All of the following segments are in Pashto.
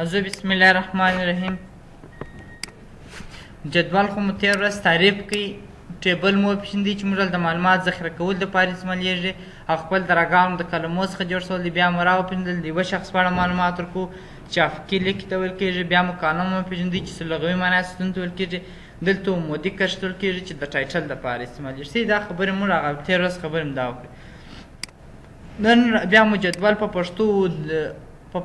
ازو بسم الله الرحمن الرحیم. جدول خو مو تېره ورځ تعریف کوي، ټیبل مو وپېژندئ چې موږ د معلومات ذخیره کول دپاره استعمالیږي او خپل د راګانو د کلمو څخه جوړ شول دي. بیا مو راوپېژندل د یوه شخص په اړه معلومات ورکوو چې افقي لیکې ته ویل کېږي. بیا مو کالم وپېژندئ چې لغوي معنی ستون ته ویل کېږي. دلته عمودي کرښې ته ویل کېږي چې د ټایټل دپاره استعمالیږي. دا خبرې موږ هغه تېره ورځ خبرې مو دا وکړې. نن بیا مو جدول په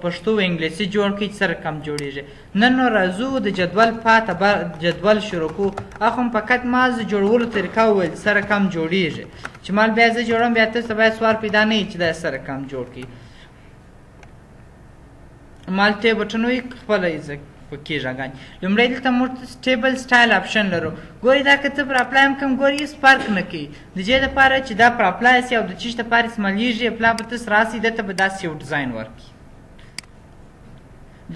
پښتو و انګلیسي جوړ کړئ چې سره کم جوړېږي. نن نو راځو د جدول پاته جدول شروع کړو. اخو فقط ما د جوړولو طریقه وویل سره کم جوړېږي چې مال بیا زه جوړم، بیا تاسو ته باید سوال پیدا نه وي چې دا سره کم جوړ کړي. مال ټی بټن وي خپله یې پکې غاګانې. لومړی دلته موږ ټیبل سټایل آپشن لرو. ګورئ دا که ته پر اپلای هم کوم ګورئ هېڅ فرق نه کوي. د دې دپاره چې دا پر اپلای سي او د چیش دپاره استعمالیږي اپلا به تاسو راسئ دلته به داسې یو ډیزاین ورکړي.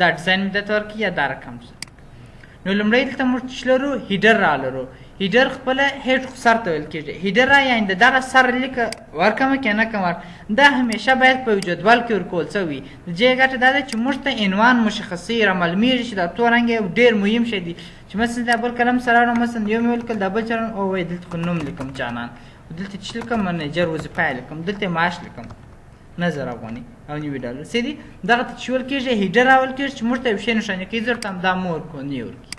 دا ډیزاین مې درته ورکړي یا دا رقم. نو لومړی دلته موږ څه لرو؟ هیډر را لرو. هیډر خپله هیډ خو سر ته ویل کېږي. هیډر را یعنې د دغه سر لیکه ورکړمه که نه کړم دا همیشه باید په یو جدول کې ورکول څوي. د دې ګټه دا ده چې موږ ته عنوان مشخصوي رامعلومېږي چې دا تور رنګ یو ډېر مهم شی دی چې مثلا دا بل قلم سره راوړم، مثلا یو مې ولیکل دا بل چلن او وایي دلته خو نوم لیکم جانان، دلته چې لیکم منیجر وظیفه یې لیکم، دلته معاش لیکم 1000 افغانۍ او 90 ډالر. سیدي دغه ته چې ویل کېږي هیډر راویل کېږي چې موږ ته یو شی نښاني کوي. زه ورته دا مو ورکړو نه یې ورکړي.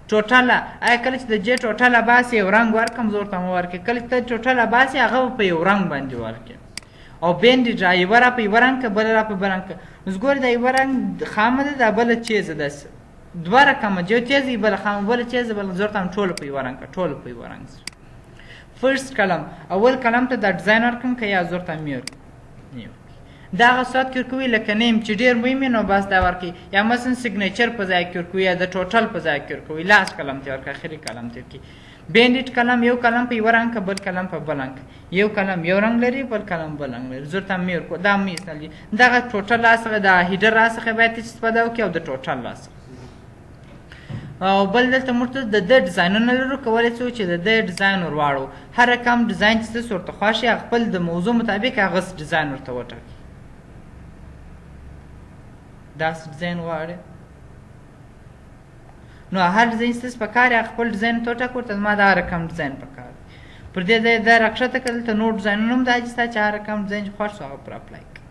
ټوټله آیا کله چې د جې ټوټله باسي یو رنګ ورکړم زه ورته مو ورکړي. کله چې ته ټوټله باسي هغه به په یو رنګ باندې ورکړي. او بینډ را یوه را په یوه رنګ که بله را په بل رنګ که. اوس ګورې دا یوه رنګ خامه ده دا بله چیزه ده، دوه رقمه یو تیزه یې بله خامه بله چیزه بله. زه ورته هم ټوله په یوه رنګ که ټوله په یوه رنګ سره. فرست کلم اول کلم ته دا ډیزاین ورکړم که یا زه ورته هم یې ورکړم. دا هغه صورت کې ورکوي لکه نیم چې ډېر مهم وي نو بس دا ورکوي. یا مثلا سیګنیچر په ځای کې ورکوي یا د ټوټل په ځای کې ورکوي. لاس کلم ته ورکوي، اخري کلم ته ورکوي. بینډیټ کلم یو کلم په یوه رنګ که بل کلم په بل رنګ. یو کلم یو رنګ لري بل کلم بل رنګ لري. زه ورته مې ورکړو دا مې ایستل. دغه ټوټل لا څخه د هیډر را څخه باید استفاده وکړي او د ټوټل لا څخه. او بل دلته موږ ته د ده ډیزاینونه لرو. کولی شو چې د ده ډیزاین ور واړو. هر رقم ډیزاین چې تاسو ورته خوښ یې خپل د موضوع مطابق هغسې ډیزاین ورته وټاکئ. داسې ډیزاین غواړي نو هر ډیزاین ستاسو په کار یا خپل ډیزاین ته وټاکئ. ورته زما دا رقم ډیزاین په کار دی. پر دې ځای دا راکښته کړه دلته نور ډیزاینونه هم دا چې ستا چې هر رقم ډیزاین چې خوښ شو هغه پر اپلای کړه.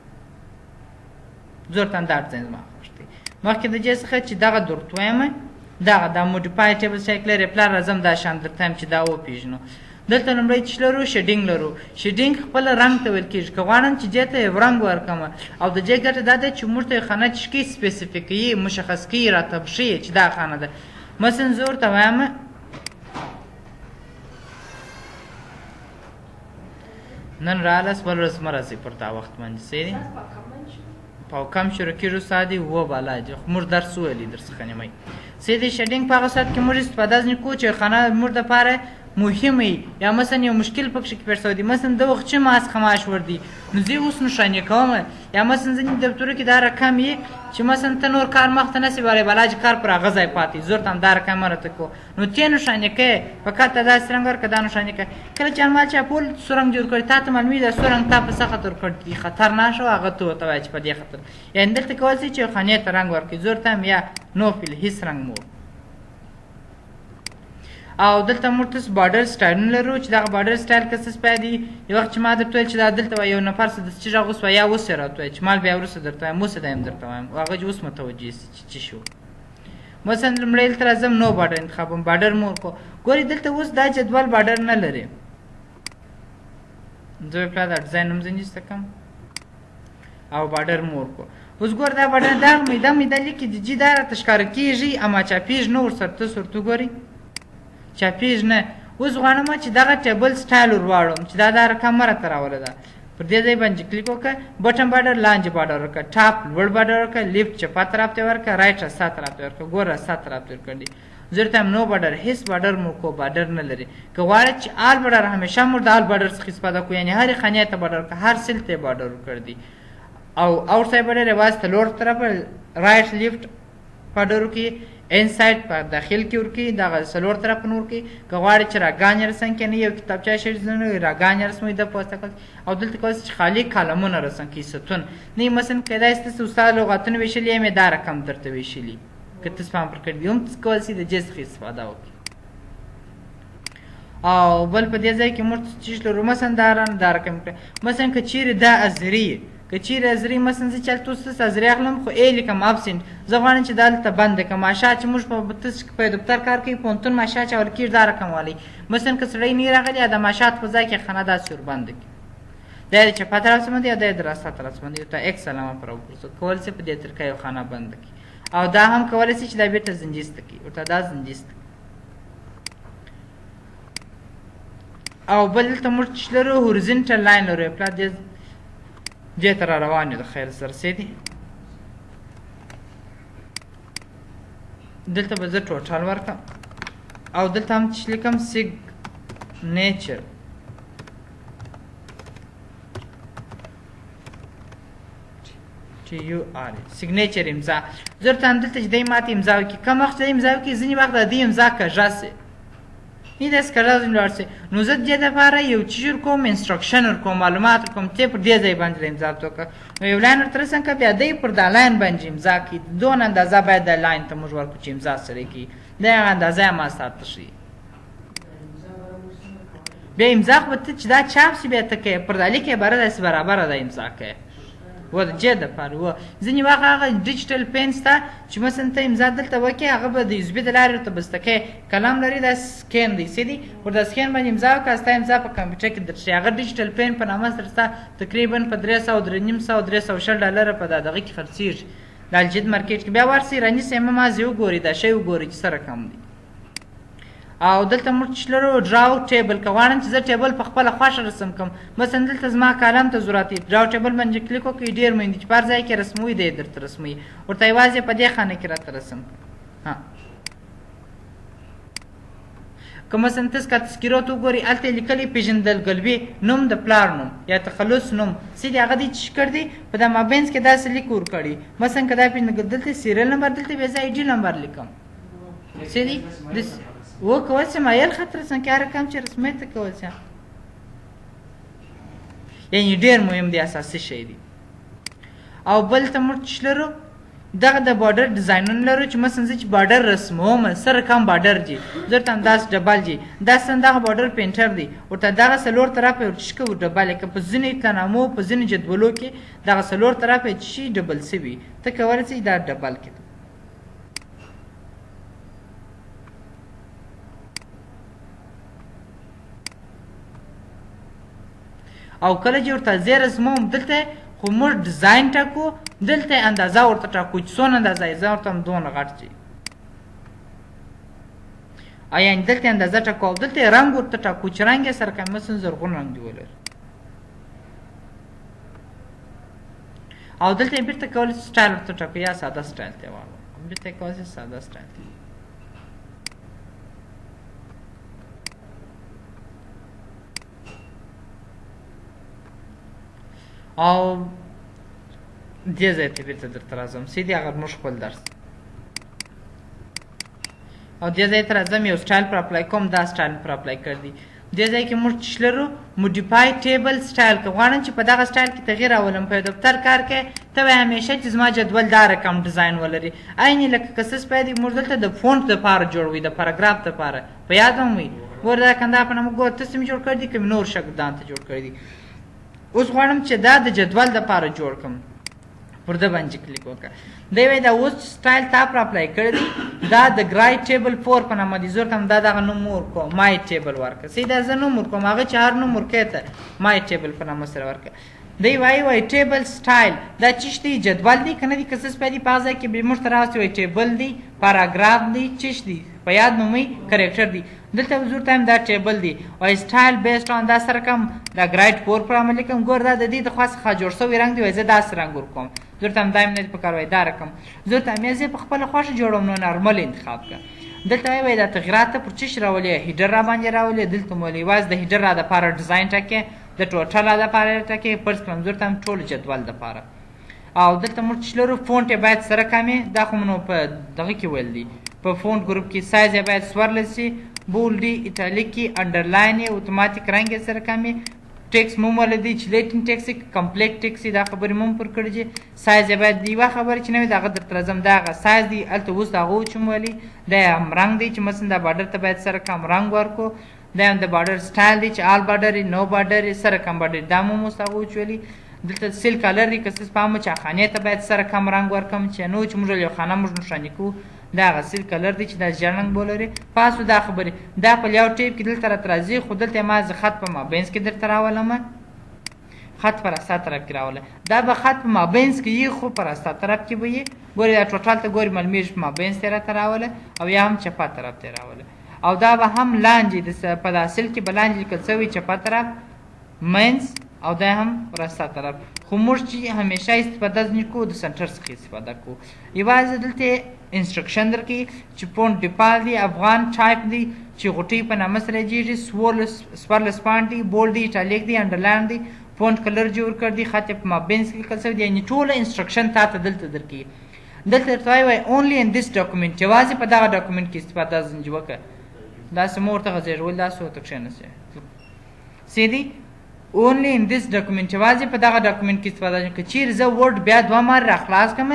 زه ورته هم دا ډیزاین زما خوښ دی. مخکې د دې څخه چې دغه درته وایم دغه دا موډیفای ټیبل سایکل لري پلار راځم دا شان درته یم چې دا وپېژنو. دلته لومړی چې لرو شیډینګ لرو. شیډینګ خپل رنګ ته ویل کېږي. که غواړم چې دې ته یو رنګ ورکړم او د دې ګټه دا ده چې موږ ته یو خانه چې کوي سپیسیفیک کوي مشخص کوي راته ښیي چې دا خانه ده. مثلا زه ورته وایم نن راغلاست بله ورځ مه راځئ پر دا وخت باندې صحیح دی. په کم شروع کېږو ساعت دی 9 بالا دی. موږ درس وویلی درڅخه نیمۍ صحیح دی. شیډینګ په هغه ساعت کې موږ استفاده ځینې کوو چې خانه موږ دپاره مهم وي یا مثلا یو مشکل پکښې کې پیښ شوی دی. مثلا د وخت چې ما څخه معاش وردي نو زه اوس نښانې کوم. یا مثلا ځینې دفترو کې دا رقم وي چې مثلا ته نور کار مخته نه سي وړی بلا چې کار پر هغه ځای پاتې زه ورته هم دا رقم مه راته کوو نو ته نښانې کوې فقط ته داسې رنګ ورکړه دا نښانې کوې. کله چې انمال چا پول سور رنګ جوړ کړي تا ته معلومېږي دا سور رنګ تا په څه خطر کړ دي خطرناک شو هغه ته ورته وایي چې په دې خطر. یعنې دلته کولی شي چې خانې ته رنګ ورکړي. زه ورته هم یا نو فیل هېڅ رنګ مو. او دلته موږ تاسو بارډر سټایلونه لرو چې دغه بارډر سټایل که څه سپی دی. یو وخت چې ما درته ویل چې دا دلته وایي یو نفر څه داسې چیز اغوست وایي یا اوس یې راته وایي چې مال بیا وروسته درته وایم اوس یې دا یم درته وایم هغه چې اوس متوجه سي چې څه شو. مثلا لومړی دلته راځم نو بارډر انتخابوم بارډر مو ورکړو. ګورې دلته اوس دا جدول بارډر نه لري. زه یې پلا دا ډیزاین هم ځینې ایسته کړم او بارډر مو ورکړو. اوس ګوره دا بارډر دغه میده میده لیکي د جي دا راته ښکاره کېږي اما چاپېږي نه ورسره تاسو ورته وګورئ چاپېږي نه. اوس غواړم چې دغه ټیبل سټایل ور واړم چې دا رقم مه راته راوله ده. پر دې ځای باندې کلیک وکړه بټن بارډر لاندې بارډر ورکړه ټاپ لوړ بارډر ورکړه لیفټ چپه طرف ته ورکړه رایټ راسته طرف ته ورکړه ګوره راسته طرف ته ورکړي. زه ورته هم نو بارډر هېڅ بارډر مو کو بارډر نه لري. که غواړئ چې آل بارډر همیشه موږ د آل بارډر څخه استفاده کوو یعنې هرې خانې ته بارډر وکړه هر سیل ته یې بارډر ورکړ دي. او آوټ سایډ بارډر یوازې ته لوړ طرف رایټ لیفټ فالډر ورکړي، انسایډ په داخل کې ورکړي، دغه څلور طرفونه ورکړي. که غواړئ چې راګانې رسم کړئ، یو کتابچه شي راګانې رسموي د پوسته کول، او دلته کولی چې خالي کالمونه رسم کړي، ستون نه مثلا کیدای شي تاسو استاد لغتونه ویشلي مې دا رقم درته ویشلي، که تاسو پام پر کړی وي هم تاسو کولی شئ د جز څخه استفاده وکړئ. او بل په دې ځای کې موږ چې لرو مثلا دا رقم کړئ، مثلا که چیرې دا ازري که چیرې ازري مثلا زه چې هلته اوس تاسو ازري اخلم خو ای لیکم ابسنټ، زه غواړم چې دا هلته بنده کړم. ماشا چې موږ په دفتر کار کوي پوهنتون ماشا چې اول کېږي دا رقم والی، مثلا که سړی نه راغلی د ماشات په ځای کې خانه داسې وربنده کړي، دا د چپات رسمه دی او دا د دراسات رسمه دی. ته ایکس علامه پر وګورئ، کولی شي په دې طریقه یو خانه بنده کړي، او دا هم کولی شي چې دا بېرته زنجیسته کړي، ورته دا زنجیسته. او بل دلته موږ چې لرو هورزنټل لاین لرو، پلا دې ته را روان یو د خیر سره رسېدي. دلته به زه ټوټل ورکړم او دلته هم چې لیکم سیګنیچر، سیګنیچر امضا. زه ورته همدلته چې دی ماته امضا وکړي، کوم وخت چې دی امضا وکړي ځینې وخت د دې امضا کږه سي نه داسې کږه لاړ سي، نو زه د دې دپاره یو چیز ورکوم، انسټرکشن ورکوم، معلومات ورکوم، ته پر دې ځای باندې امضا وکړه. نو یو لاین ورته رسم کړه، بیا دی پر دا لاین باندې امضا کړي، دونه اندازه باید دا لاین ته موږ ورکړو چې امضا سره کړي، د هغه اندازه یې ما ساته شي. بیا امضا خو به ته چې دا چاپ شي بیا ته کوې پر دا لیک یې بره داسې برابره ده امضا کوې و د جې دپاره و. ځینې وخت هغه ډیجیټل پین شته چې مثلا ته امضا دلته وکړې، هغه به د یوزبي د لارې ورته بسته کوې، قلم لري دا سکین دی څه دي، ورته سکین باندې امضا وکړه، ستا امضا په کمپیوټر کې درشي. هغه ډیجیټل پین په نامه سره ستا تقریبا په 300 $360 په دا دغه کې خرڅېږي د الجد مارکیټ کې. بیا ورسئ رانیسئ مازې وګورئ دا شی وګورئ چې څه رقم دی. او دلته موږ چې لرو ډراو ټیبل، که غواړم چې زه ټیبل په خپله خوښه رسم کړم، مثلا دلته زما کالم ته ضرورت دی، ډراو ټیبل باندې کلیک وکړئ، ډېر مهم دي چې په هر ځای کې رسموي دی درته رسموي، ورته یوازې په دې خانه کې راته رسم کړه. که مثلا تاسو که تذکیرات وګورئ هلته یې لیکلي پېژندګلوي نوم د پلار نوم یا تخلص نوم څه دي، هغه دې چې کړ دی په دا مابینځ کې داسې لیک ورکړي، مثلا که دا پېژندګل دلته سیریل نمبر دلته بیا زه ID نمبر لیکم څه دي و کول شي مایل خط رسم کې هر رقم چې رسمیت ته کول شي، یعنې ډېر مهم دی، اساسي شی دی. او بل ته موږ چې لرو دغه د بارډر ډیزاینونه لرو چې مثلا زه چې بارډر رسموم څه رقم بارډر دي، زه ورته همداسې ډبل دي، داسې دغه بارډر پینټر دی، ورته دغه څلور طرفه یې ورچشکه ډبل یې که په ځینې اطلاعنامو په ځینې جدولو کې دغه څلور طرفه یې چې شي ډبل سوي، ته کولی شئ دا ډبل کړې. او کله چې ورته زه رسموم دلته خو موږ ډیزاین ټاکو، دلته اندازه ورته ټاکو چې څونه اندازه یې، زه ورته هم دونه غټ شي، او یعنې دلته اندازه ټاکو، او دلته رنګ ورته ټاکو چې رنګ یې سره کوم مثلا زرغون رنګ دې ولري، او دلته یې بېرته کولی شئ سټایل ورته ټاکو، یا ساده سټایل ته یې واړو، بېرته یې کولی شئ ساده سټایل ته. او دې ځای ته بېرته درته راځم سیدي هغه موږ خپل درس، او دې ځای ته راځم یو سټایل پر اپلای کوم، دا سټایل پر اپلای کړ دي. دې ځای کې موږ چې لرو موډیفای ټیبل سټایل، که غواړم چې په دغه سټایل کې تغییر راولم په دفتر کار کې، ته وایې همیشه چې زما جدول دا رقم ډیزاین ولري، عینې لکه قصص باید موږ دلته د فونټ دپاره جوړوي، د پاراګراف دپاره په یاد هم وي، ګوره دا کندا په نامه ګوره تاسې مې جوړ کړي دي که مې نور شاګردان ته جوړ کړي دي. اوس غواړم چې دا د جدول دپاره جوړ کړم، پر ده باندې کلیک وکړه، دی وایي دا اوس سټایل تا پر اپلای کړی دی، دا د ګرای ټیبل 4 په نامه دی، زه ورته هم دا دغه نوم ورکړم مای ټیبل ورکړه، صحیح دا زه نوم ورکړم، هغه چې هر نوم ورکوې ته مای ټیبل په نامه سره ورکړه. دی وایي ټیبل سټایل دا چیش دی، جدول دی که نه دی، که څه سپی دی په هغه ځای کې موږ ته راوستي وایي ټیبل دی، پاراګراف دی، چیش دی په یاد مومئ، کرکټر دی. دلته حضور ته هم دا ټیبل دی، وایي سټایل بیسډ آن دا سره کوم دا ګرایډ 4 پر عمل لیکم، ګوره دا د دې د خوا څخه جوړ شوی رنګ دی، وایي زه داسې رنګ ورکوم، زه ورته هم دا هم نه دي پکار، وایي دا رقم زه ورته هم یې په خپله خوښه جوړوم، نو نارمل انتخاب کړه. دلته وایي دا تغییرات ته پر چش راولې، هیډر را باندې راولې، دلته مو یوازې د هیډر را دپاره ډیزاین ټاکې، د ټوټل را دپاره یې ټاکې، فرض کړم زه ورته هم ټول جدول دپاره. او دلته موږ چې لرو فونټ یې باید سره کمې دا خو نو په دغه کې ویل دي په فونټ ګروپ کې سایز یې باید 14 شي بولډي ایټالیکي انډرلاین یې اتوماتیک رنګ یې سره کمې ټیکس مو ولدي چې لیټن ټیکس کمپلیټ ټیکس دا خبرې مو پر کړی دي سایز یې باید یوه خبرې چې نه وي د هغه درته راځم دا هغه سایز دی هلته اوس د هغه چې مو ولي دا هم رنګ دی چې مثلا دا بارډر ته باید سره کم رنګ ورکړو دا هم د بارډر سټایل دی چې آل بارډر یې نو بارډر یې سره کم بارډر دا مو اوس هغه وچولي دلته سیل کلر دی که څه سپامو چې خانې ته باید سره کم رنګ ورکړم چې نو چې موږ یو خانه موږ نښاني کوو دا هغه سیل کلر دی چې دا ژیړ رنګ به ولري پاسو دا خبرې دا په لیاوټ ټیپ کې دلته راته راځي خو دلته ما زه خط په مابینس کې درته راولمه خط پر راستا طرف کې راوله دا به خط په مابینس کې یي خو پر راستا طرف کې به یي ګورې دا ټوټال ته ګورې معلومیږي په مابینس ته راته راوله او یا هم چپه طرف ته راوله او دا به هم لاندې په دا سیل کې به لاندې لیکل شوي چپه طرف مینس او دا هم راستا طرف خو موږ چې همیشه استفاده ځنې کوو د سنټر څخه استفاده کوو یوازې دلته انسټرکشن درکوي چې فونټ ډیفال دی افغان ټایپ دی چې غوټۍ په نامه سره جېږي 14 فونټ دی بولډ دی ایټالیک دی انډرلاین دی فونټ کلر جوړ کړ دی خط په مابینس کې لیکل شوی دی یعنې ټوله انسټرکشن تا ته دلته درکوي دلته درته وایي اونلی ان دس ډاکومنټ یوازې په دغه ډاکومنټ کې استفاده ځنې وکړه داسې مو ورته غځېږول داسې ورته کښېنسئ سیدي اونلی ان دس ډاکومنټ یوازې په دغه ډاکومنټ کې استفاده که چیرې زه ورډ بیا دوه مار راخلاص کړم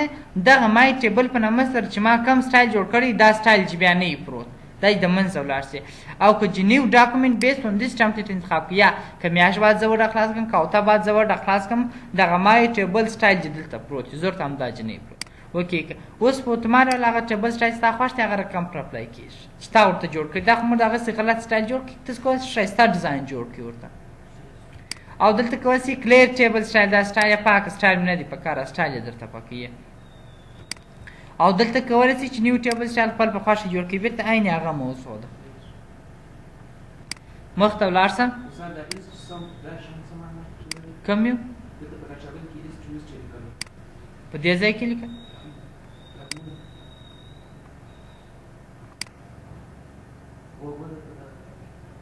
دغه مای ټیبل په نامه سره چې ما کم سټایل جوړ کړی دا سټایل چې بیا نه وي پروت دا د منځه ولاړ سي او که چې نیو ډاکومنټ بیسډ اون دس ټمپلیټ انتخاب کړي یا که میاشت بعد زه ورډ راخلاص کړم که هفته بعد زه ورډ راخلاص کړم دغه مای ټیبل سټایل چې دلته پروت وي زه ورته همدا چې نه وي پروت اوکې اوس په اتومات هغه ټیبل سټایل ستا خوښ دی هغه رقم پر اپلای کېږي چې تا ورته جوړ کړي دا خو موږ دغسې غلط سټایل جوړ کړي تاسو کولی ښایسته ډیزاین جوړ کړي ورته او دلته کولی شي کلیر ټیبل سټایل دا سټایل یې پاک سټایل نه دی په کار سټایل یې درته پکوي او دلته کولی شي چې نیو ټیبل سټایل خپل په خوښه جوړ کړي بېرته عین هغه موضوع ده مخ ته ولاړ سم کوم یو په دې ځای کې لیکه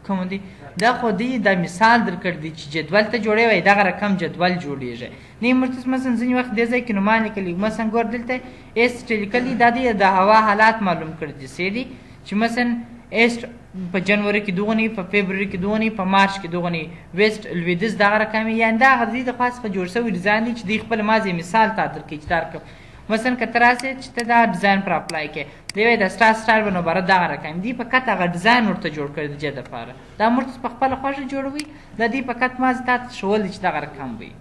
کوم دی دا خو دی دا مثال درکړ دی چې جدول ته جوړی وای دغه رقم جدول جوړیږي نه مرتس مثلا ځینې وخت دې ځای کې نومان لیکلي مثلا ګور دلته ایس چې لیکلي دا دی د هوا حالات معلوم کړي دي سیدي چې مثلا ایست په جنوري کې دغونی په فبروري کې دغونی په مارچ کې دغونی ویست لویدیځ دغه رقم یعنې دا هغه د خاص څخه جوړ شوی ډیزاین دی چې دی خپل ماضي مثال تا درکړي چې دا مثلا که ته راسې چې ته دا ډیزاین پر اپلای کړې دی وایي د ستا سټایل به نو بره دغه رقم دی په کټ هغه ډیزاین ورته جوړ کړی د دې دپاره دا مرتس په خپله خوښه جوړوي د دې په کټ ماضي تا ته ښول دی چې دغه رقم وي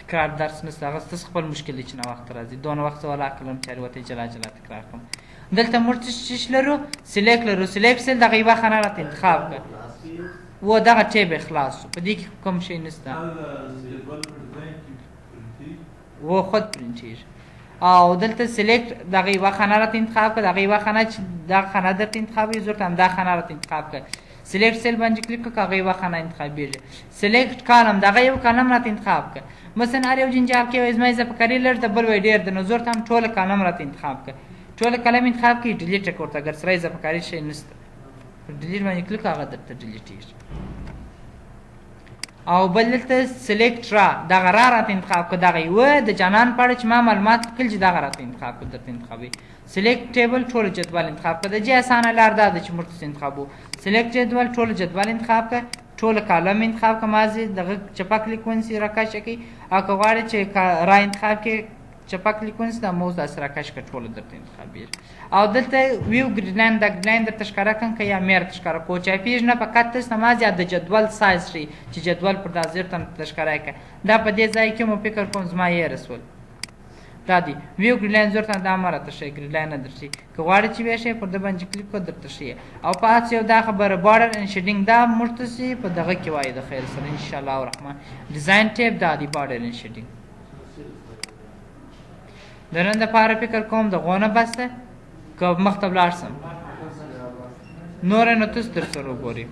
تکرار درس نشته هغه ستاسو خپل مشکل دی چې ناوخته راځي دونه وخت زه ولاړ کړم چې هر ورته جلا جلا تکرار کړم دلته مرتس چې لرو سلیکټ لرو سلیکټ سل دغه یوه خانه راته انتخاب کړه و دغه ټیب یې خلاص شو په دې کې کوم شی نشته و خود پرنټیږي او دلته سلیکټ دغه یوه خانه راته انتخاب کړه دغه یوه خانه چې دغه خانه درته انتخابوي زه ورته همدا خانه راته انتخاب کړه سلیکټ سیل باندې کلیک کړه هغه یوه خانه انتخابېږي سلیکټ کالم دغه یو کالم راته انتخاب کړه مثلا هر یو جنجال کې وایي زما اضافهکاري لږ د بل وایي ډېر د نو زه ورته هم ټوله کالم راته انتخاب کړه ټوله کالم انتخاب کړي ډیلیټ یې کړه ورته اګر سره اضافهکاري شی نشته ډیلیټ باندې کلیک هغه درته ډیلیټېږي او بل دلته سلیکټ را دغه را راته انتخاب کړه دغه یوه د جانان په اړه چې ما معلومات لیکل چې دغه راته انتخاب کړه درته انتخابوي سلیکټ ټیبل ټوله جدول انتخاب کړه د دې اسانه لار دا ده چې موږ تاسو انتخابو سلیکټ جدول ټوله جدول انتخاب کړه ټوله کالم انتخاب کړه ماضي دغه چپک لیکونسي راکشه کوي او که غواړې چې را انتخاب کړې چپک لیکونسي دا موز داسې راکش کړه ټوله درته انتخابېږي او دلته ویو ګریډلاین دا ګریډلاین درته ښکاره کړم که یا میر ته ښکاره کوو چاپېږي نه فقط تاسو ته ماضي د جدول سایز ښیي چې جدول پر دا زیر ته درته ښکاره یې کړه دا په دې ځای کې مو فکر کوم زما یې رسول دا دی ویو ګریډلاین زور ته دا مه راته ښیي ګریډلاین نه درښیي که غواړې چې ویې ښیي پر ده باندې کلیک کړه درته ښیي او پاس یو دا خبره بارډر اینډ شیډینګ دا موږ تاسې په دغه کې وایي د خیر سره انشاءالله الرحمن ډیزاین ټیپ دا دی بارډر اینډ شیډینګ د نن دپاره فکر کوم د غونه بس ده که مخ ته ولاړ سم نوره نو تاسو در سره وګورئ